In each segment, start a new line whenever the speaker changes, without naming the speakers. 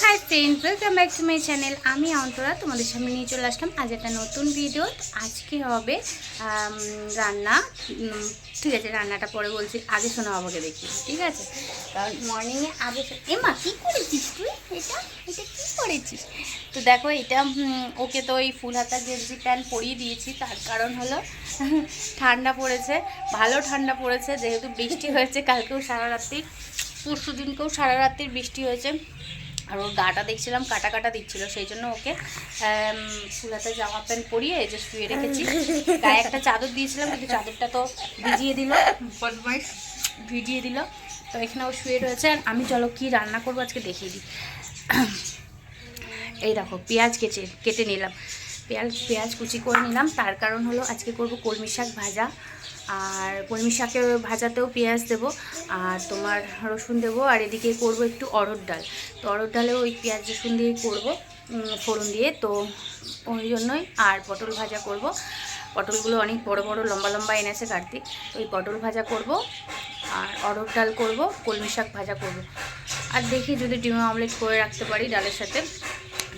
Hi friends, welcome back to my channel. আমি অন্তরা তোমাদের সামনে নিয়ে চলে আসলাম আজ একটা নতুন ভিডিও। আজকে হবে রান্না। ঠিক আছে, রান্নাটা পরে বলছি, আগে শোনা বাবাকে দেখি, ঠিক আছে? কারণ মর্নিংয়ে আগে মা কী করেছিস তুই? এটা এটা কী করেছিস? তো দেখো, এটা ওকে তো ওই ফুল হাতা গেঞ্জি প্যান্ট পরিয়ে দিয়েছি। তার কারণ হলো ঠান্ডা পড়েছে, ভালো ঠান্ডা পড়েছে, যেহেতু বৃষ্টি হয়েছে কালকেও সারা রাত্রি, পরশু দিনকেও সারা রাত্রির বৃষ্টি হয়েছে। আর ওর গাটা দেখছিলাম কাটা কাটা দিচ্ছিলো, সেই জন্য ওকে ফুলাতে জামা প্যান্ট পরিয়ে এই যে শুয়ে রেখেছি। গায়ে একটা চাদর দিয়েছিলাম, কিন্তু চাদরটা তো ভিজিয়ে দিল, বদমাইশ ভিজিয়ে দিল। তো এখানে ও শুয়ে রয়েছে। আর আমি চলো কি রান্না করবো আজকে দেখিয়ে দিই। এই দেখো, পেঁয়াজ কেটে নিলাম, পেঁয়াজ কুচি করে নিলাম। তার কারণ হলো আজকে করব কলমি শাক ভাজা। আর কলমি শাকে ভাজাতেও পেঁয়াজ দেবো, আর তোমার রসুন দেবো। আর এদিকে করব একটু অড়হর ডাল। তো অড়হর ডালেও ওই পেঁয়াজ রসুন দিয়েই করবো, ফোড়ন দিয়ে। তো ওই জন্যই। আর পটল ভাজা করব। পটলগুলো অনেক বড় বড় লম্বা লম্বা এনেছে কার্তিক, ওই পটল ভাজা করব। আর অড়হর ডাল করব, কলমি শাক ভাজা করব। আর দেখি যদি ডিমের অমলেট করে রাখতে পারি ডালের সাথে।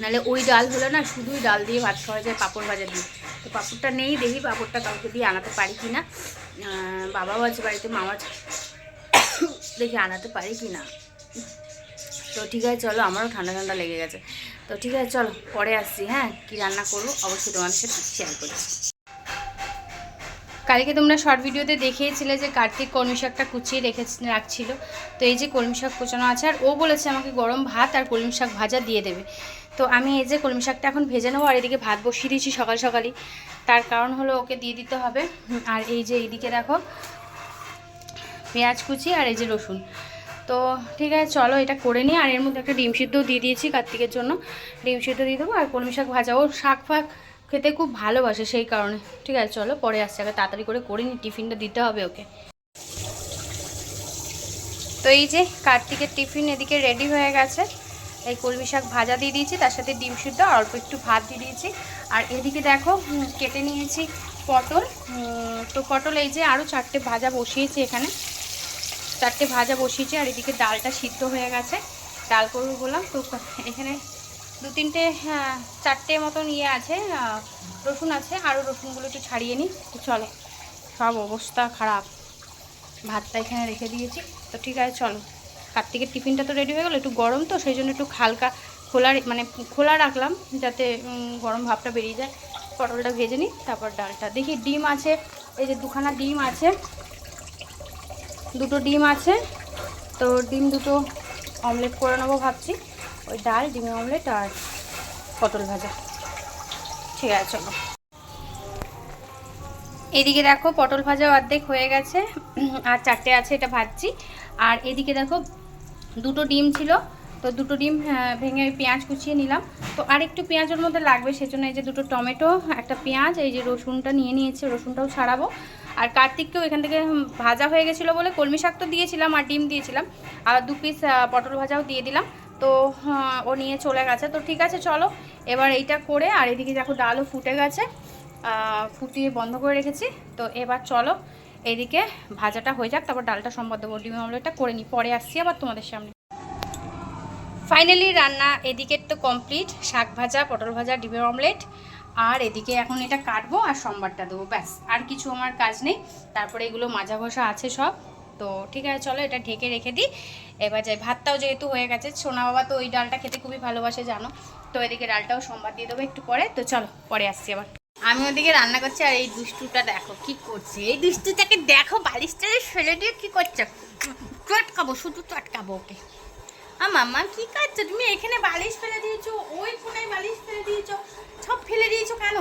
নাহলে ওই ডাল হলো না, শুধুই ডাল দিয়ে ভাত খাওয়া যায় পাঁপড় ভাজা দিয়ে। তো পাঁপড়টা নেই, দেখি পাঁপড়টা কাউকে দিয়ে আনাতে পারি কি না। বাবাও আছে বাড়িতে, মামা দেখি আনাতে পারি কি না। তো ঠিক আছে চলো, আমারও ঠান্ডা ঠান্ডা লেগে গেছে। তো ঠিক আছে চলো, পরে আসছি। হ্যাঁ, কি রান্না করবো অবশ্যই তোমাদের সাথে শেয়ার করছি। কালকে তোমরা শর্ট ভিডিওতে দেখিয়েছিলে যে কার্তিক কলমি শাকটা কুচিয়ে রাখছিল। তো এই যে কলমি শাক কুচানো আছে, আর ও বলেছে আমাকে গরম ভাত আর কলমি শাক ভাজা দিয়ে দেবে। তো আমি এই যে কলমি শাকটা এখন ভেজে নেবো। আর এদিকে ভাত বসিয়ে দিয়েছি সকাল সকালই, তার কারণ হলো ওকে দিয়ে দিতে হবে। আর এই যে এইদিকে দেখো পেঁয়াজ কুচি আর এই যে রসুন। তো ঠিক আছে চলো এটা করে নিই। আর এর মধ্যে একটা ডিম সিদ্ধও দিয়ে দিয়েছি কার্তিকের জন্য, ডিম সিদ্ধ দিয়ে দেবো। আর কলমি শাক ভাজা, ও শাক ফাক খেতে খুব ভালোবাসে, সেই কারণে। ঠিক আছে চলো পরে আসছে, আগে তাড়াতাড়ি করে নিই, টিফিনটা দিতে হবে ওকে। তো এই যে কার্তিকের টিফিন এদিকে রেডি হয়ে গেছে। এই কলমি শাক ভাজা দিয়ে দিয়েছি, তার সাথে ডিম সিদ্ধ আর অল্প একটু ভাত দিয়ে দিয়েছি। আর এদিকে দেখো কেটে নিয়েছি পটল। তো পটল এই যে আরও 4টে ভাজা বসিয়েছি, এখানে 4টে ভাজা বসিয়েছি। আর এদিকে ডালটা সিদ্ধ হয়ে গেছে, ডাল করবো বললাম। তো এখানে 2-3টে 4টে মতন ইয়ে আছে, রসুন আছে। আরও রসুনগুলো একটু ছাড়িয়ে নিই। তো চলো, সব অবস্থা খারাপ। ভাতটা এখানে রেখে দিয়েছি। তো ঠিক আছে চলো, কার্তিকের টিফিনটা তো রেডি হয়ে গেলো। একটু গরম তো, সেই জন্য একটু হালকা খোলা রাখলাম, যাতে গরম ভাবটা বেরিয়ে যায়। পটলটা ভেজে নিই, তারপর ডালটা দেখি। ডিম আছে, এই যে 2খানা ডিম আছে, 2টো ডিম আছে। তো ডিম 2টো অমলেট করে নেবো ভাবছি। ওই ডাল, ডিমের অমলেট আর পটল ভাজা। ঠিক আছে চলো। এদিকে দেখো পটল ভাজাও অর্ধেক হয়ে গেছে, আর 4টে আছে, এটা ভাজছি। আর এদিকে দেখো 2টো ডিম ছিল, তো 2টো ডিম ভেঙে পেঁয়াজ কুচিয়ে নিলাম। তো আর একটু পেঁয়াজের মধ্যে লাগবে, সেজন্য এই যে 2টো টমেটো, একটা পেঁয়াজ, এই যে রসুনটা নিয়ে নিয়েছি, রসুনটাও ছাড়াবো। আর কার্তিককেও এখান থেকে ভাজা হয়ে গেছিলো বলে কলমি শাক তো দিয়েছিলাম আর ডিম দিয়েছিলাম, আর 2 পিস পটল ভাজাও দিয়ে দিলাম। তো ও নিয়ে চলে গেছে। তো ঠিক আছে চলো এবার এইটা করে। আর এদিকে দেখো ডালও ফুটে গেছে, ফুটিয়ে বন্ধ করে রেখেছি। তো এবার চলো এদিকে ভাজাটা হয়ে যাক, তারপর ডালটা সম্বাদ দেবো। ডিম অমলেটটা করে নিই, পরে আসছি আবার তোমাদের সামনে। ফাইনালি রান্না এদিকের তো কমপ্লিট, শাক ভাজা, পটল ভাজা, ডিমের অমলেট। আর এদিকে এখন এটা কাটবো আর সম্বারটা দেবো, ব্যাস। আর কিছু আমার কাজ নেই। তারপরে এগুলো মাজা ঘষা আছে সব। তো ঠিক আছে চলো এটা ঢেকে রেখে দিই। এবার যাই, ভাতটাও যেহেতু হয়ে গেছে, সোনা বাবা তো ওই ডালটা খেতে খুবই ভালোবাসে জানো। তো এদিকে ডালটাও সম্বাদ দিয়ে দেবো একটু পরে। তো চলো পরে আসছি আবার। আমি ওদিকে রান্না করছি, আর এই দুষ্টুটা দেখো কি করছে। এই দুষ্টুটাকে দেখো, বালিশটা ফেলে দিয়ে কি করছে। চটকাবো, শুধু চটকাবো ওকে। মাম্মা কি করছো তুমি? এখানে বালিশ ফেলে দিয়েছো, ওই কোনায় বালিশ ফেলে দিয়েছো, সব ফেলে দিয়েছো কেন?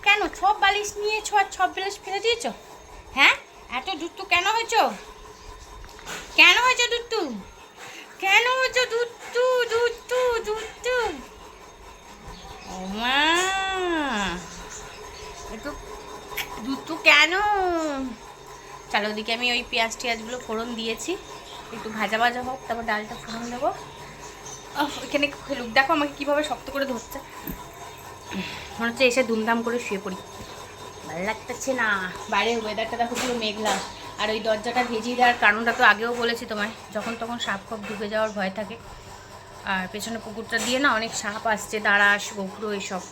কেন সব বালিশ নিয়েছো আর সব বালিশ ফেলে দিয়েছো? হ্যাঁ, এত দুষ্টু কেন হয়েছো? কেন হয়েছো দুষ্টু? কেন হয়েছো দুষ্টু? দুষ্টু দুষ্টু ও মা, একটু দুষ্টু কেন? চলো ওদিকে আমি ওই পেঁয়াজ টিয়াজগুলো ফোড়ন দিয়েছি, একটু ভাজা ভাজা হোক, তারপর ডালটা ফোড়ন দেবো। এখানে লুক দেখো আমাকে কীভাবে শক্ত করে ধরছে, মনে হচ্ছে এসে ধুমধাম করে শুয়ে পড়ি। ভালো লাগতেছে না, বাইরের ওয়েদারটা দেখো পুরো মেঘলা। আর ওই দরজাটা ভেজিয়ে দেওয়ার কারণটা তো আগেও বলেছি তোমায়, যখন তখন সাপ খপ ঢুকে যাওয়ার ভয় থাকে। আর পেছনে পুকুরটা দিয়ে না অনেক সাপ আসছে, দাঁড়াস গোখরো এসব,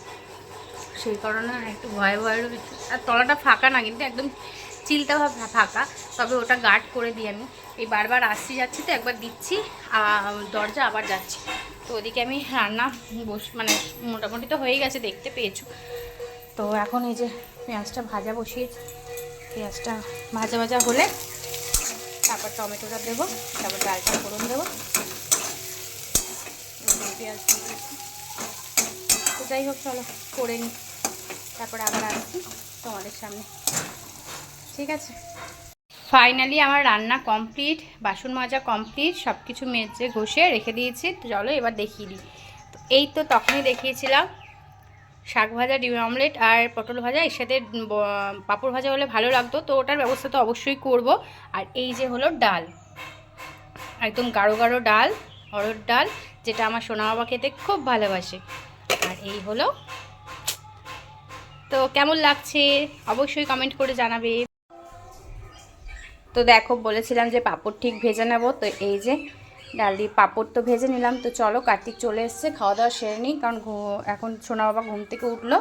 সেই কারণে একটু ভয়ে ভয়ে রয়েছে। আর তলাটা ফাঁকা না, কিন্তু একদম চিলটা ফাঁকা, তবে ওটা গার্ড করে দিই আমি। এই বারবার আসছি যাচ্ছি তো, একবার দিচ্ছি দরজা আবার যাচ্ছি। তো ওদিকে আমি রান্না মানে মোটামুটি তো হয়ে গেছে, দেখতে পেয়েছো। তো এখন এই যে পেঁয়াজটা ভাজা বসিয়েছি, পেঁয়াজটা ভাজা ভাজা হলে তারপর টমেটোটা দেবো, তারপর ডালটা ফোড়ন দেবো, পেঁয়াজ দিয়ে। তো যাই হোক, চলো করে নিই, তারপরে আবার আসছি তোমাদের সামনে, ঠিক আছে। ফাইনালি আমার রান্না কমপ্লিট, বাসন মাজা কমপ্লিট, সব কিছু মেজে ঘষে রেখে দিয়েছি। তো চলো এবার দেখিয়ে দিই। তো এই তো তখনই দেখিয়েছিলাম শাক ভাজা, ডিম অমলেট আর পটল ভাজা, এর সাথে পাঁপড় ভাজা হলে ভালো লাগতো, তো ওটার ব্যবস্থা তো অবশ্যই করব। আর এই যে হলো ডাল, একদম গাঢ় গাঢ় ডাল, অরহর ডাল, যেটা আমার সোনা বাবা খেতে খুব ভালোবাসে। আর এই হলো, তো কেমন লাগছে অবশ্যই কমেন্ট করে জানাবে। তো দেখো, বলেছিলাম যে পাঁপড় ঠিক ভেজে নেব, তো এই যে ডাল দিয়ে পাঁপড় তো ভেজে নিলাম। তো চলো, কার্তিক চলে এসছে, খাওয়া দাওয়া সেরে নিই, কারণ এখন সোনা বাবা ঘুম থেকে উঠলো।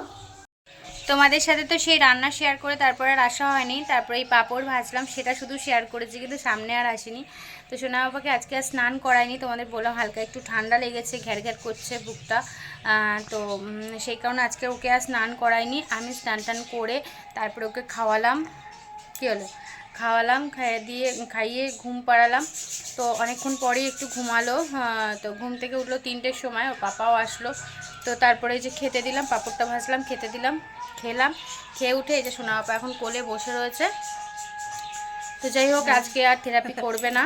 তোমাদের সাথে তো সেই রান্না শেয়ার করে তারপরে আর আসা হয়নি, তারপরে এই পাঁপড় ভাজলাম সেটা শুধু শেয়ার করেছি, কিন্তু সামনে আর আসিনি। তো সোনা বাবাকে আজকে আর স্নান করায়নি, তোমাদের বললাম হালকা একটু ঠান্ডা লেগেছে, ঘ্যার ঘ্যার করছে বুকটা, তো সেই কারণে আজকে ওকে আর স্নান করাইনি। আমি স্নান টান করে তারপরে ওকে খাওয়ালাম, কী হলো খাওয়ালাম, খাইয়ে ঘুম পাড়ালাম। তো অনেকক্ষণ পরেই একটু ঘুমালো, তো ঘুম থেকে উঠলো 3টের সময়, ওর পাপাও আসলো। তো তারপরে যে খেতে দিলাম, পাঁপড়টা ভাজলাম, খেতে দিলাম, খেলাম, খেয়ে উঠে এই যে সোনা বাবা এখন কোলে বসে রয়েছে। তো যাই হোক, আজকে আর থেরাপি করবে না,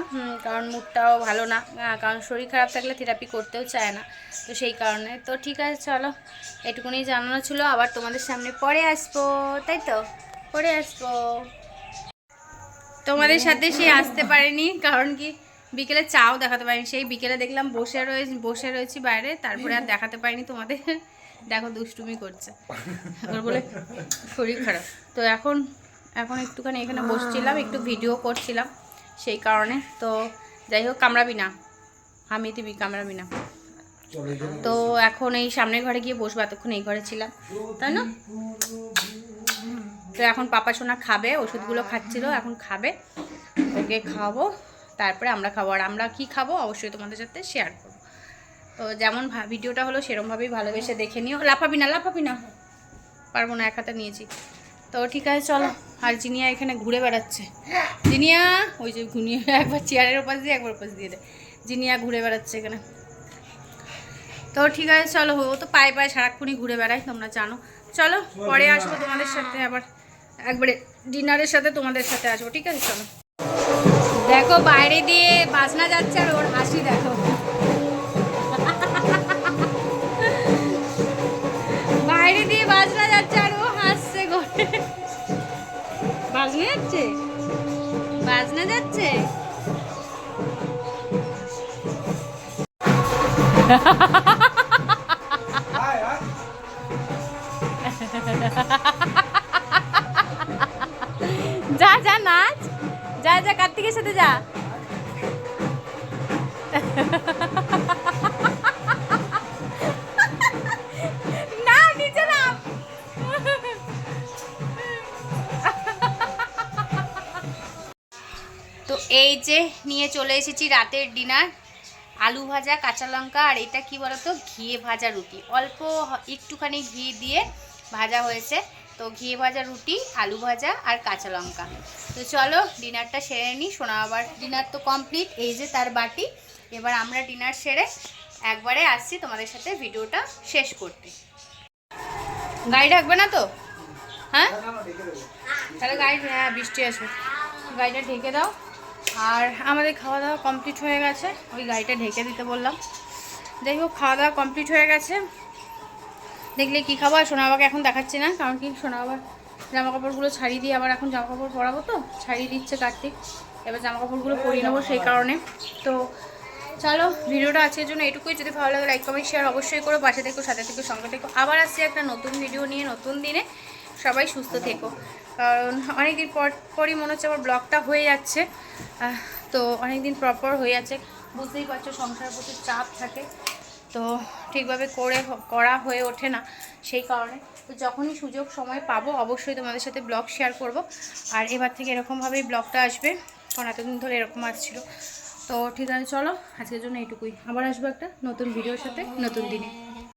কারণ মুডটাও ভালো না, কারণ শরীর খারাপ থাকলে থেরাপি করতেও চায় না, তো সেই কারণে। তো ঠিক আছে, চলো এটুকুনি জানানো ছিল, আবার তোমাদের সামনে পরে আসবো, তাই তো পরে আসবো। তোমাদের সাথে সে আসতে পারেনি, কারণ কি বিকেলে চাও দেখাতে পারিনি, সেই বিকেলে দেখলাম বসে রয়েছি বাইরে, তারপরে আর দেখাতে পারিনি তোমাদের। দেখো দুষ্টুমি করছে, ওর বলে শরীর খারাপ। তো এখন একটুখানি এখানে বসছিলাম, একটু ভিডিও করছিলাম, সেই কারণে। তো যাই হোক, কামড়াবি না, আমি দিবি, কামড়াবি না। তো এখন এই সামনের ঘরে গিয়ে বসবো, এতক্ষণ এই ঘরে ছিলাম, তাই না? তো এখন পাপা সোনা খাবে, ওষুধগুলো খাচ্ছিল, এখন খাবে, ওকে খাওয়াবো, তারপরে আমরা খাবো। আর আমরা কি খাবো অবশ্যই তোমাদের সাথে শেয়ার করবো। তো যেমন ভিডিওটা হলো সেরমভাবেই ভালোবেসে দেখে নিও। লাফাবি না, লাফাবি না, পারবো না, এক হাতে নিয়েছি। তো ঠিক আছে, চলো। আর জিনিয়া এখানে ঘুরে বেড়াচ্ছে, জিনিয়া ওই যে ঘুনিয়ে একবার চেয়ারের ওপাশ দিয়ে একবার ওপাশ দিয়ে দেয়, জিনিয়া ঘুরে বেড়াচ্ছে এখানে। তো ঠিক আছে, চলো। ও তো পায়ে পায়ে সারাক্ষণই ঘুরে বেড়ায়, তোমরা জানো। চলো পরে আসবো তোমাদের সাথে, আবার একবারে ডিনারের সাথে তোমাদের সাথে আসবো, ঠিক আছে? চলো। দেখো বাইরে দিয়ে বাজনা যাচ্ছে, আর ওর হাসি দেখো, বাইরে দিয়ে বাজনা যাচ্ছে আর ও হাসছে ঘরে। বাজনা যাচ্ছে, বাজনা যাচ্ছে। যা যা নাচ, যা যা কার্তিকের সাথে যা। না নিচে না। তো এই যে নিয়ে চলে এসেছি রাতের ডিনার, আলু ভাজা, কাঁচা লঙ্কা, আর এটা কি বলতো, ঘিয়ে ভাজা রুটি, অল্প একটুখানি ঘি দিয়ে ভাজা হয়েছে। তো ঘিয়ে ভাজা রুটি, আলু ভাজা আর কাঁচা লঙ্কা। তো চলো ডিনারটা সেরে নিই। শোনা আবার ডিনার তো কমপ্লিট, এই যে তার বাটি। এবার আমরা ডিনার সেরে একবারে আসছি তোমাদের সাথে ভিডিওটা শেষ করতে। গাড়ি ঢাকবে না তো? হ্যাঁ তাহলে গাড়ি, হ্যাঁ বৃষ্টি আসবে, গাড়িটা ঢেকে দাও। আর আমাদের খাওয়া দাওয়া কমপ্লিট হয়ে গেছে, ওই গাড়িটা ঢেকে দিতে বললাম। যাই হোক, খাওয়া দাওয়া কমপ্লিট হয়ে গেছে। দেখলে কি খাবো, আর সোনা বাবাকে এখন দেখাচ্ছি না, কারণ কি সোনা বাবার জামা কাপড়গুলো ছাড়িয়ে দিয়ে আবার এখন জামা কাপড় পরাবো, তো ছাড়িয়ে দিচ্ছে কার্তিক, এবার জামা কাপড়গুলো পরিয়ে নেবো, সেই কারণে। তো চলো, ভিডিওটা আজকের জন্য এটুকুই। যদি ভালো লাগে লাইক কমেন্ট শেয়ার অবশ্যই করো, পাশে থেকো, সাথে থেকো, সঙ্গে থেকো। আবার আসছি একটা নতুন ভিডিও নিয়ে নতুন দিনে। সবাই সুস্থ থেকো, কারণ অনেকদিন পরই মনে হচ্ছে আমার ব্লগটা হয়ে যাচ্ছে, তো অনেকদিন পর হয়ে যাচ্ছে, বুঝতেই পারছো সংসারের প্রচুর চাপ থাকে, তো ঠিকভাবে করা হয়ে ওঠে না, সেই কারণে। তো যখনই সুযোগ সময় পাবো অবশ্যই তোমাদের সাথে ব্লগ শেয়ার করব। আর এবার থেকে এরকমভাবেই ব্লগটা আসবে, কারণ এতদিন ধরে এরকম আসছিল। তো ঠিক আছে, চলো আজকের জন্য এইটুকুই। আবার আসবো একটা নতুন ভিডিওর সাথে নতুন দিনে।